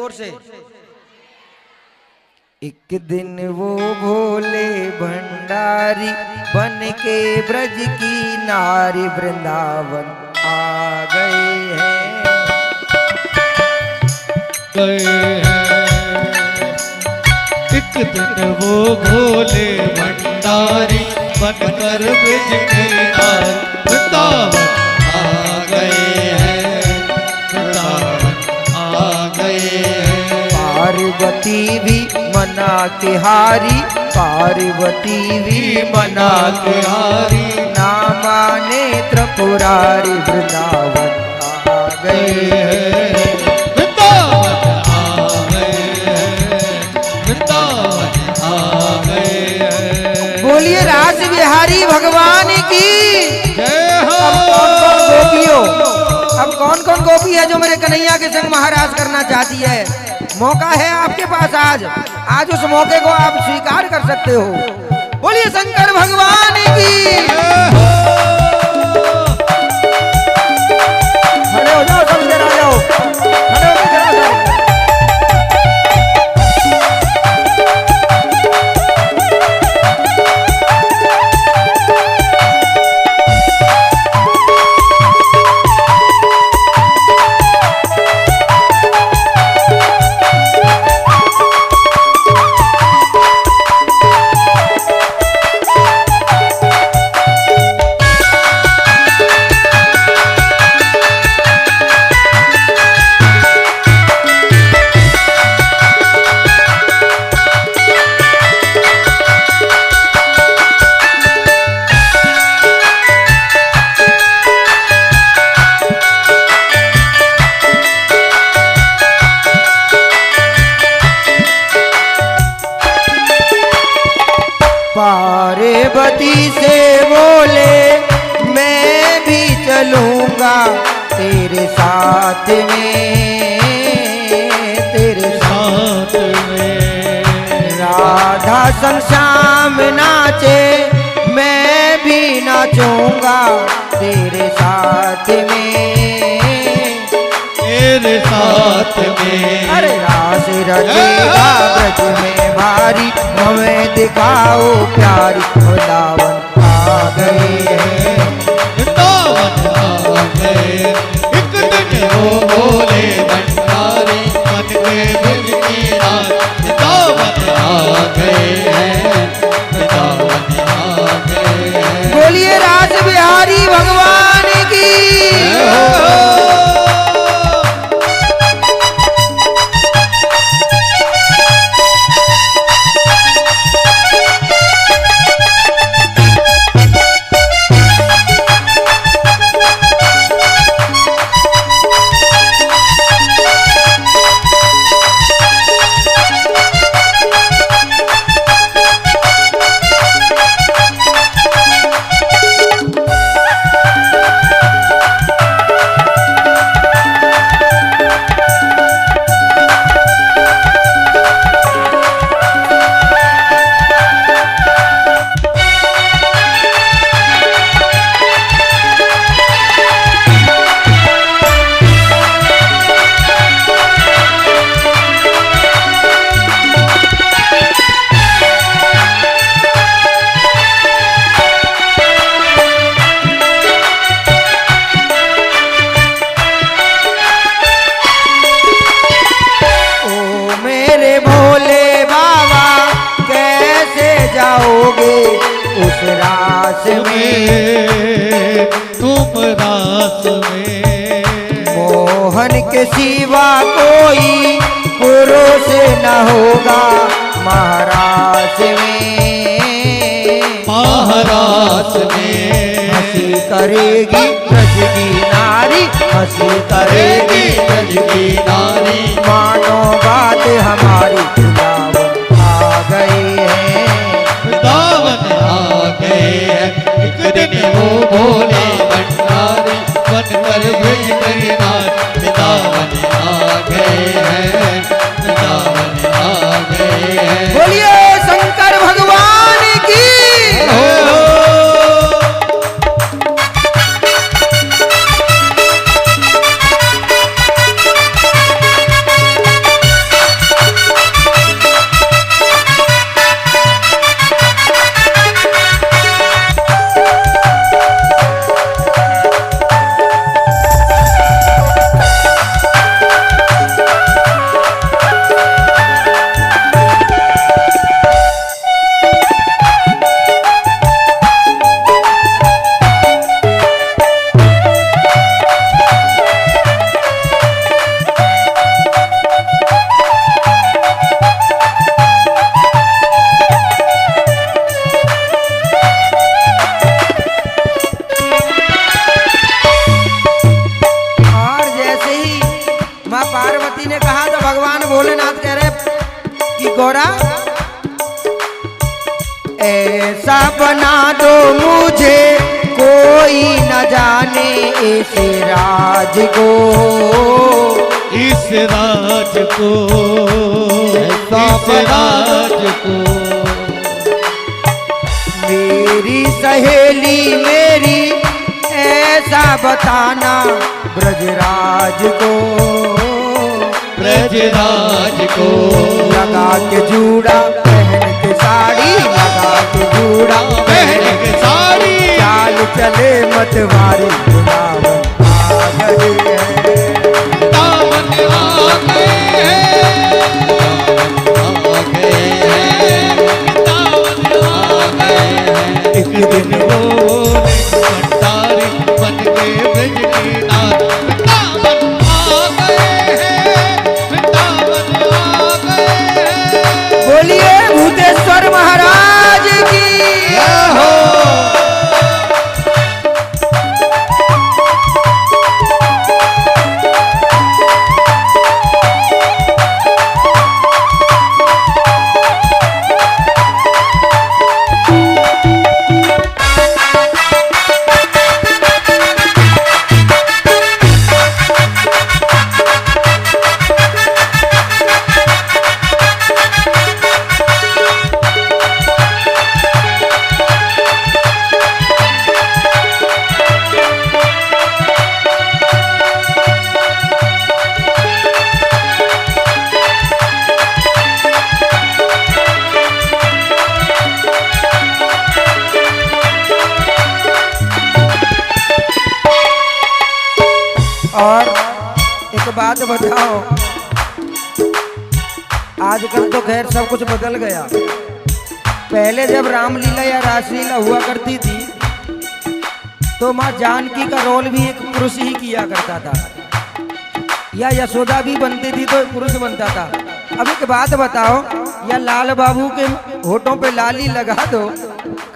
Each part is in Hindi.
जोर से। एक दिन वो भोले भंडारी बन के ब्रज की नारी वृंदावन आ गए हैं। एक दिन वो भोले भंडारी बनकर ब्रज की नारी वृंदावन आ गए हैं, वृंदावन आ गए हैं। पार्वती भी मना के हारी, पार्वती भी मना के हारी, ना माने त्रिपुरारी वृंदावन आ गए हैं, वृंदावन आ गए हैं, वृंदावन आ गए हैं। बोलिए रास बिहारी भगवान की जय हो। अब कौन कौन गोपी है जो मेरे कन्हैया के संग महाराज करना चाहती है? मौका है आपके पास आज उस मौके को आप स्वीकार कर सकते हो। बोलिए शंकर भगवान की। खड़े हो जाओ, सब इधर आ जाओ, खड़े हो इधर आ जाओ। पार्वती से बोले मैं भी चलूंगा तेरे साथ में, तेरे साथ में। राधा संग श्याम नाचे मैं भी नाचूंगा तेरे साथ में, तेरे साथ में। अरे रास रचेगा ब्रज में भारी, हमें दिखाओ प्यारी वृंदावन आ गए हैं, वृंदावन आ गए। एक दिन वो भोले भंडारी बन के ब्रज की नारी वृंदावन आ गए हैं, वृंदावन आ गए हैं। बोलिए रास बिहारी भगवान की। जाओगे उस रास में, तुम रास में। मोहन के सिवा कोई पुरुष न होगा महाराज में, महाराज में। हंसी करेगी ब्रज की नारी, हंसी करेगी ब्रज की नारी। मानो बात हमारी वृंदावन आ गए हैं, वृंदावन आ गए हैं। एक दिन वो भोले भंडारी बनकर ब्रज की नारी वृंदावन आ गए हैं, वृंदावन आ गए हैं। बोलिए शंकर भगवान की। भगवान भोलेनाथ कह रहे कि गौरा ऐसा बना दो मुझे कोई न जाने इस राज को, इस राज को, इस राज को। मेरी सहेली मेरी ऐसा बताना ब्रजराज को, ब्रजराज को। लगा के जूड़ा पहन के साड़ी, लगा के जूड़ा पहन के साड़ी, चाल चले मतवारी वृंदावन आ गए हैं, वृंदावन आ गए हैं, वृंदावन आ गए हैं, वृंदावन आ गए हैं। एक दिन वो भंडारी बन के ब्रज की नाथ, वृंदावन आ गए हैं, वृंदावन आ गए हैं। बोलिए भूतेश्वर महाराज की जय हो। और एक बात बताओ, आजकल तो खैर सब कुछ बदल गया। पहले जब रामलीला या रासलीला हुआ करती थी तो माँ जानकी का रोल भी एक पुरुष ही किया करता था, या यशोदा भी बनती थी तो एक पुरुष बनता था। अब एक बात बताओ, या लाल बाबू के होठों पे लाली लगा दो,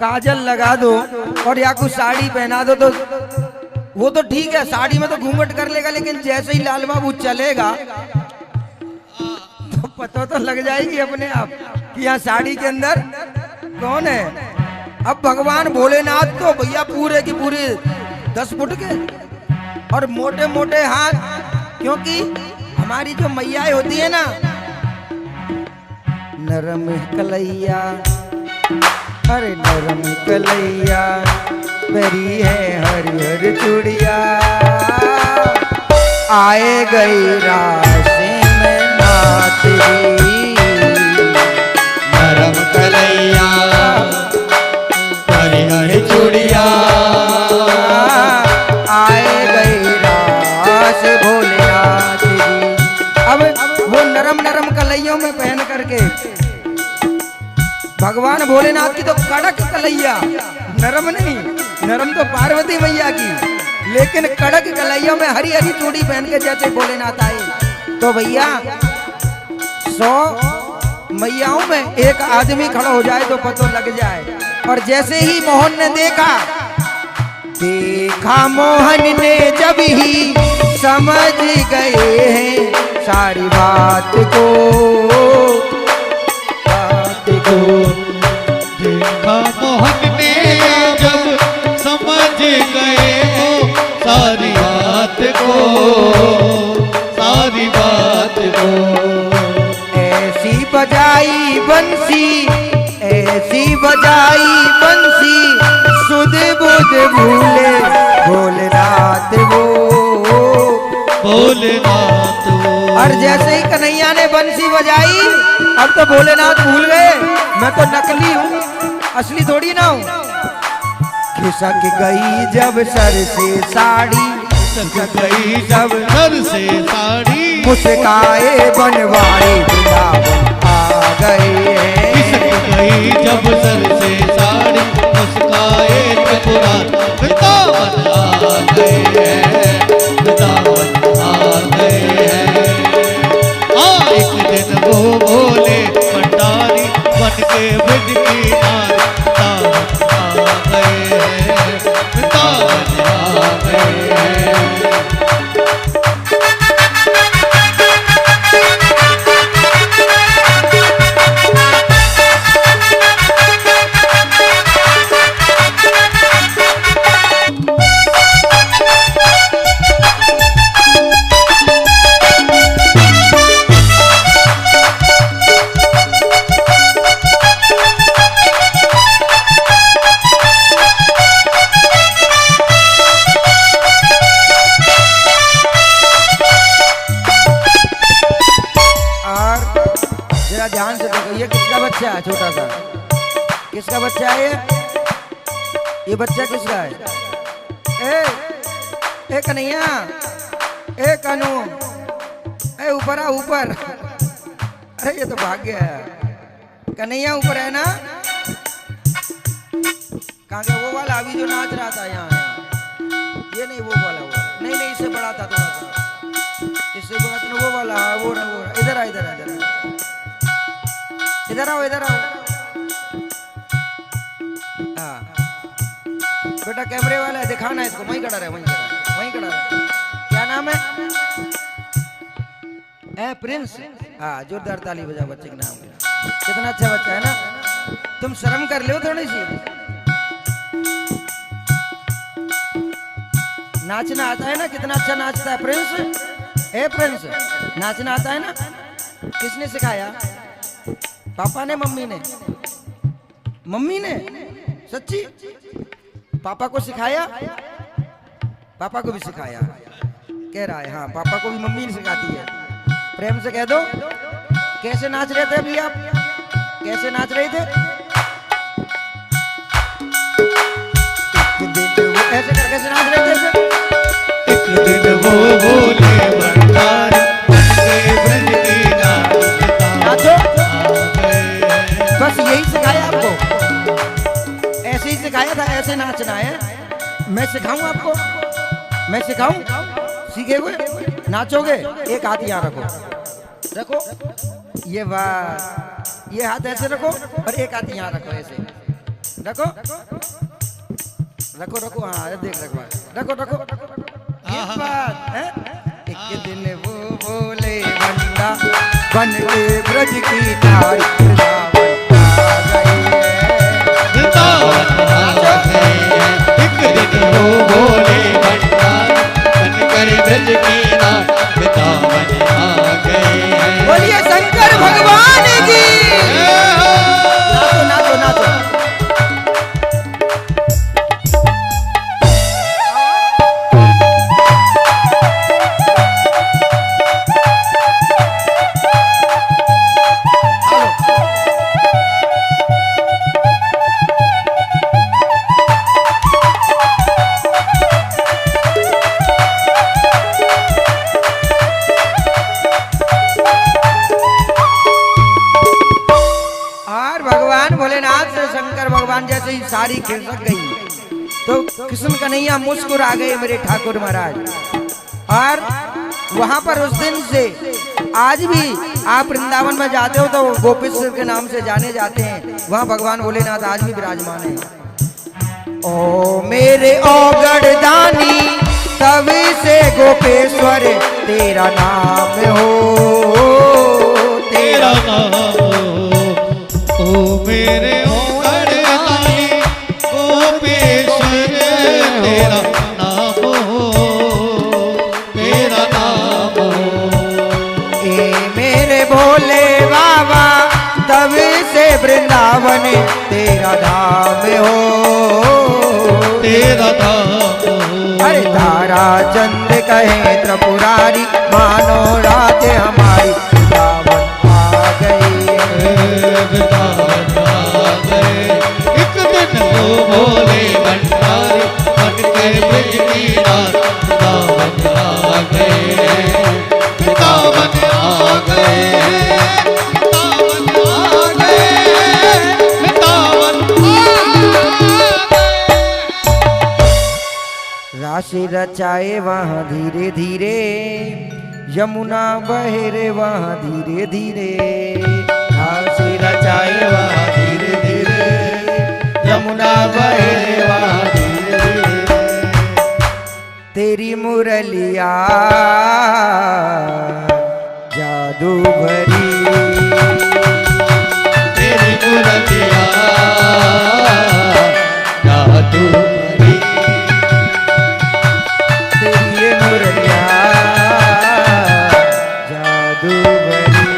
काजल लगा दो और या कुछ साड़ी पहना दो तो वो तो ठीक है, साड़ी में तो घूंघट कर लेगा, लेकिन जैसे ही लाल बाबू चलेगा तो पता तो लग जाएगी अपने आप कि यहाँ साड़ी के अंदर कौन है। अब भगवान भोलेनाथ तो भैया पूरे की पूरे 10 फुट के और मोटे मोटे हाथ, क्योंकि हमारी जो मैयाएं होती है ना, नरम कलैया, अरे नरम कलैया मेरी है हरी हरी चूड़िया, आए गई राशि में नाथ री, नरम कलैया हरी हरी चूड़िया, आए गई राशि भोलेनाथ जी। अब वो नरम नरम कलैयों में पहन करके भगवान भोलेनाथ की तो कड़क कलैया, नरम नहीं, नरम तो पार्वती मैया की, लेकिन कड़क कलैया में हरी हरी चूड़ी पहन के जैसे भोलेनाथ आए तो भैया 100 मैयाओं में एक आदमी खड़ा हो जाए तो पता लग जाए। और जैसे ही मोहन ने देखा मोहन ने जब ही समझ गए हैं सारी बात को, देखा मोहन ने जब समझ गए वो सारी बात को, सारी बात को। ऐसी बजाई बंसी, ऐसी बजाई बंसी, सुध बुध भूले भोलेनाथ वो, भोलेनाथ वो। और जैसे ही कन्हैया ने बंसी बजाई अब तो भोलेनाथ भूल गए मैं तो नकली हूँ, असली थोड़ी ना हूँ। खिसक गई जब सर से साड़ी, खिसक गई जब सर से साड़ी, मुस्काए बनवारी वृंदावन आ गए हैं। खिसक गई जब सर से साड़ी, मुस्काए त्रिपुरारी वृंदावन आ गए हैं, वृंदावन आ गए हैं। एक दिन वो बोले भंडारी बन के ब्रज की नारी, वृंदावन आ गए हैं, वृंदावन आ गए हैं। जरा ध्यान से देखो, ये किसका बच्चा है? छोटा सा किसका बच्चा है ये बच्चा किसका है? ए कन्हैया, ए कनु, ए ऊपर आ ऊपर। अरे ये तो भाग गया है। कन्हैया ऊपर है ना? कहाँ गया वो वाला अभी जो नाच रहा था यहाँ? ये नहीं, वो वाला वो नहीं नहीं, इससे बड़ा था थोड़ा सा, इससे बड़ा था वो वाला। हाँ वो रहा, इधर आ इधर आ इधर आ, इधर आओ इधर आओ। हाँ बेटा कैमरे वाला है, दिखाना इसको। वहीं खड़ा रहे, वहीं खड़ा रहे, वहीं खड़ा रहे। क्या नाम है? प्रिंस। हाँ जोरदार ताली बजाओ बच्चे के नाम में। कितना अच्छा बच्चा है ना? तुम शर्म कर लो थोड़ी सी। नाचना आता है ना? कितना अच्छा नाचता है प्रिंस। प्रिंस नाचना आता है ना? किसने सिखाया? पापा ने, मम्मी ने? मम्मी ने? सच्ची? पापा को सिखाया? पापा को भी सिखाया कह रहा है। हाँ पापा को भी मम्मी ने सिखाती है। प्रेम से कह दो। कैसे नाच रहे थे अभी आप? कैसे नाच रहे थे? ऐसे कर, कैसे नाच रहे थे? एक दिन वो बोले भंडारी बनके ब्रज की नाचो। बस यही सिखाया आपको? ऐसे ही सिखाया था, ऐसे नाचना है? मैं सिखाऊं आपको? मैं सिखाऊं? सीखे हुए नाचोगे? एक हाथ यहाँ रखो, रखो ये बात, ये हाथ ऐसे रखो और एक हाथ यहाँ रखो, ऐसे रखो रखो रखो। हाँ देख रखो, रखो रखो। ये बात है। एक दिन वो बोले बंदा बन के ब्रज की नारी, वृंदावन आ गए हैं। एक दिन वो बोले भंडारी बनकर ब्रज की नारी, वृंदावन आ गए हैं। बोलिए शंकर भगवान की। नाचो नाचो नाचो। जैसे ही सारी खिसक गई तो कृष्ण कन्हैया मुस्कुरा गए मेरे ठाकुर महाराज। और वहां पर उस दिन से आज भी आप वृंदावन में जाते हो तो गोपेश्वर के नाम से जाने जाते हैं। वहां भगवान भोलेनाथ आज भी विराजमान है। ओ मेरे औगड़ दानी तभी से गोपेश्वर तेरा नाम हो, तेरा नाम हो। ओ मेरे तेरा नाम हो, तेरा नाम हो। ए मेरे भोले बाबा तभी से वृंदावन तेरा धाम हो, तेरा धाम हो। अरे तारा चंद कहे त्रिपुरारी मानो रात हमारी वृंदावन आ गई, वृंदावन आ गए। एक दिन वो भोले भंडारी बनके ब्रज की नारी, वृंदावन आ गए, वृंदावन आ गए, वृंदावन आ गए, वृंदावन आ गए। राशि रचाए वहाँ धीरे धीरे, यमुना बहे रे वहाँ धीरे धीरे। राशि रचाए वहाँ धीरे धीरे, यमुना बहे रे वहाँ धीरे धीरे। तेरी मुरलिया जादू भरी, तेरी मुरलिया जादू भरी, तेरी ये मुरलिया जादू भरी,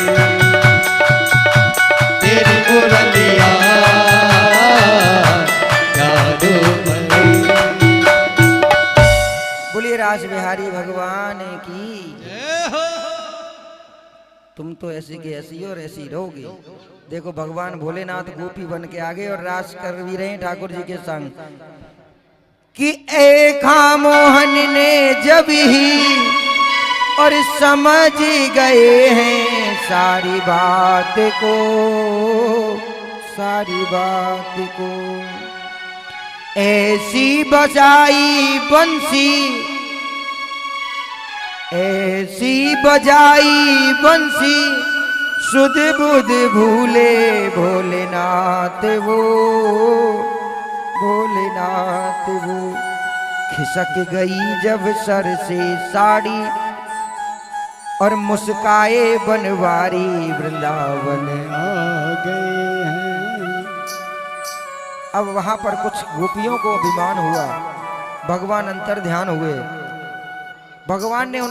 तेरी मुरलिया जादू भरी। बोलिए रास बिहारी भगवान की। तुम तो ऐसी की ऐसी और ऐसी रहोगी। देखो भगवान भोलेनाथ गोपी बन के आगे और रास कर भी रहे हैं ठाकुर जी के संग कि एका मोहन ने जब ही और समझ गए हैं सारी बात को, सारी बात को। ऐसी बजाई बंसी, ऐसी बजाई बंसी, सुध बुध भूले भोलेनाथ वो, भोलेनाथ वो। खिसक गई जब सर से साड़ी और मुस्काए बनवारी वृंदावन आ गए हैं। अब वहां पर कुछ गोपियों को अभिमान हुआ, भगवान अंतर ध्यान हुए। भगवान ने उनका